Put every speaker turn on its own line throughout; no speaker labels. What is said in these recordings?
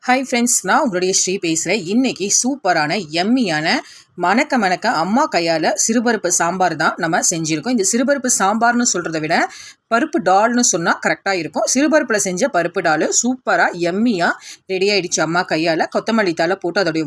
Hi friends, நான் உங்களுடைய ஸ்ரீ பேசுகிறேன். இன்றைக்கி சூப்பரான எம்மியான மணக்க மணக்க அம்மா கையால் சிறுபருப்பு சாம்பார் தான் நம்ம செஞ்சுருக்கோம். இந்த சிறுபருப்பு சாம்பார்னு சொல்கிறத விட பருப்பு டால்னு சொன்னால் கரெக்டாக இருக்கும். சிறுபருப்பில் செஞ்ச பருப்பு டால் சூப்பராக எம்மியாக ரெடி ஆகிடுச்சு அம்மா கையால். கொத்தமல்லி தலை போட்டு அதோடைய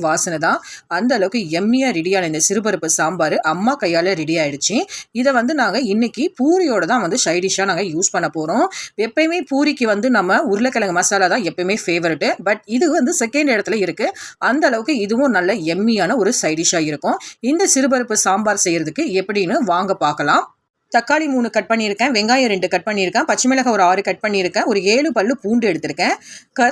வாசனை தான். அந்த அளவுக்கு எம்மியாக ரெடியான இந்த சிறுபருப்பு சாம்பார் அம்மா கையால் ரெடி ஆகிடுச்சு. இதை நாங்கள் இன்றைக்கி பூரியோட தான் சைடிஷாக நாங்கள் யூஸ் பண்ண போகிறோம். எப்பயுமே பூரிக்கு நம்ம உருளைக்கிழங்கு மசாலா தான் எப்பயுமே ஃபேவரெட்டு. பட் இது செகண்ட் இடத்துல இருக்குது. அந்த அளவுக்கு இதுவும் நல்ல எம்மியான ஒரு சைடிஷாக இருக்கும். இந்த சிறுபருப்பு சாம்பார் செய்கிறதுக்கு எப்படின்னு வாங்க பார்க்கலாம். தக்காளி 3 கட் பண்ணியிருக்கேன், வெங்காயம் 2 கட் பண்ணியிருக்கேன், பச்சை மிளகாய் ஒரு 6 கட் பண்ணியிருக்கேன், ஒரு 7 பல்லு பூண்டு எடுத்திருக்கேன்,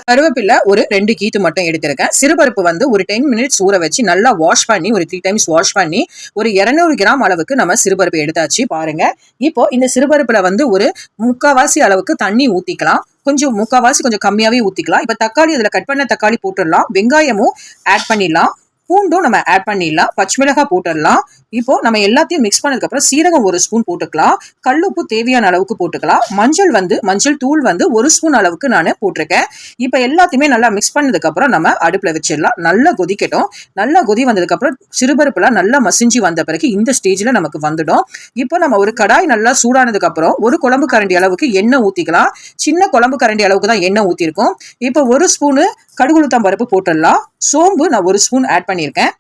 கருவேப்பிலை ஒரு 2 கீத்து மட்டும் எடுத்திருக்கேன். சிறுபருப்பு ஒரு 10 மினிட்ஸ் ஊற வச்சு நல்லா வாஷ் பண்ணி ஒரு 3 டைம்ஸ் வாஷ் பண்ணி ஒரு 200 கிராம் அளவுக்கு நம்ம சிறுபருப்பு எடுத்தாச்சு. பாருங்க, இப்போ இந்த சிறுபருப்புல ஒரு 3/4 அளவுக்கு தண்ணி ஊற்றிக்கலாம். கொஞ்சம் 3/4 கொஞ்சம் கம்மியாகவே ஊற்றிக்கலாம். இப்போ தக்காளி அதில் கட் பண்ண தக்காளி போட்டுடலாம், வெங்காயமும் ஆட் பண்ணிடலாம், பூண்டும் நம்ம ஆட் பண்ணிடலாம், பச்சை மிளகாய் போட்டுடலாம். இப்போ நம்ம எல்லாத்தையும் மிக்ஸ் பண்ணதுக்கப்புறம் சீரகம் 1 ஸ்பூன் போட்டுக்கலாம், கல்லுப்பு தேவையான அளவுக்கு போட்டுக்கலாம், மஞ்சள் தூள் 1 ஸ்பூன் அளவுக்கு நான் போட்டிருக்கேன். இப்போ எல்லாத்தையுமே நல்லா மிக்ஸ் பண்ணதுக்கப்புறம் நம்ம அடுப்பில் வச்சிடலாம். நல்லா கொதிக்கட்டும். நல்லா கொதி வந்ததுக்கப்புறம் சிறுபருப்புலாம் நல்லா மசிஞ்சு வந்த பிறகு இந்த ஸ்டேஜில் நமக்கு வந்துடும். இப்போ நம்ம ஒரு கடாய் நல்லா சூடானதுக்கப்புறம் ஒரு குழம்பு கரண்டி அளவுக்கு எண்ணெய் ஊற்றிக்கலாம். சின்ன குழம்பு கரண்டி அளவுக்கு தான் எண்ணெய் ஊற்றிருக்கோம். இப்போ 1 ஸ்பூனு கடுகுளுத்தம் பருப்பு போட்டுடலாம். சோம்பு நான் 1 ஸ்பூன் ஆட் பண்ணியிருக்கேன்.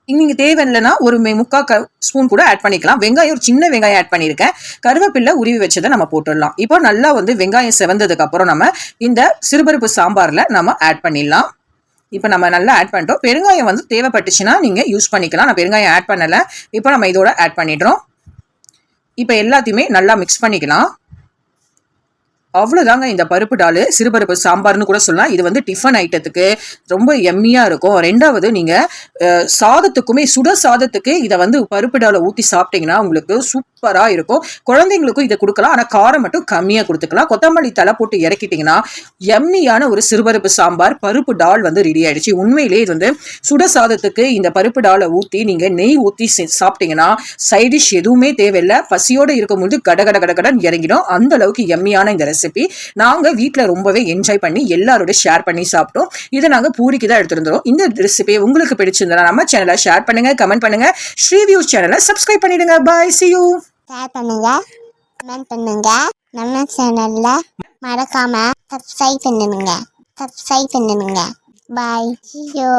நீங்கள் தேவையில்லைன்னா ஒரு 3/4 ஸ்பூன் கூட ஆட் பண்ணிக்கலாம். வெங்காயம் ஒரு சின்ன வெங்காயம் ஆட் பண்ணியிருக்கேன். கருவேப்பிலை உருவி வச்சதை நம்ம போட்டுடலாம். இப்போ நல்லா வெங்காயம் செவந்ததுக்கு அப்புறம் நம்ம இந்த சிறுபருப்பு சாம்பாரில் நம்ம ஆட் பண்ணிடலாம். இப்போ நம்ம நல்லா ஆட் பண்ணிட்டோம். பெருங்காயம் தேவைப்பட்டுச்சுன்னா நீங்கள் யூஸ் பண்ணிக்கலாம். நான் பெருங்காயம் ஆட் பண்ணலை. இப்போ நம்ம இதோட ஆட் பண்ணிடுறோம். இப்போ எல்லாத்தையுமே நல்லா மிக்ஸ் பண்ணிக்கலாம். அவ்வளோதாங்க இந்த பருப்பு டால் சிறுபருப்பு சாம்பார்னு கூட சொல்லலாம். இது டிஃபன் ஐட்டத்துக்கு ரொம்ப எம்மியாக இருக்கும். ரெண்டாவது நீங்கள் சாதத்துக்குமே சுட சாதத்துக்கு இதை பருப்பு டாலை ஊற்றி சாப்பிட்டீங்கன்னா உங்களுக்கு சூப்பராக இருக்கும். குழந்தைங்களுக்கும் இதை கொடுக்கலாம், ஆனால் காரம் மட்டும் கம்மியாக கொடுத்துக்கலாம். கொத்தமல்லி தலை போட்டு இறக்கிட்டிங்கன்னா எம்மியான ஒரு சிறுபருப்பு சாம்பார் பருப்பு டால் ரெடி ஆகிடுச்சு. உண்மையிலே இது சுட சாதத்துக்கு இந்த பருப்பு டாலை ஊற்றி நீங்கள் நெய் ஊற்றி சாப்பிட்டீங்கன்னா சைடிஷ் எதுவுமே தேவையில்லை. பசியோடு இருக்கும்போது கடகடன் இறங்கிடும். அந்த அளவுக்கு எம்மியான இந்த ரெசிபி நாங்கள் வீட்டில் ரொம்பவே என்ஜாய் பண்ணி எல்லாரோட ஷேர் பண்ணி சாப்பிட்டோம். இதை நாங்கள் பூரிக்கு தான் எடுத்துருந்தோம். இந்த ரெசிபி உங்களுக்கு பிடிச்சிருந்தா நம்ம சேனலை ஷேர் பண்ணுங்க, கமெண்ட் பண்ணுங்க, ஸ்ரீ வியூஸ் சேனலை சப்ஸ்கிரைப் பண்ணிடுங்க. பாய், see you.
ஷேர் பண்ணுங்க, கமெண்ட் பண்ணுங்க, நம்ம சேனல்ல மறக்காம சப்ஸ்கிரைப் பண்ணுங்க. பாய், see you.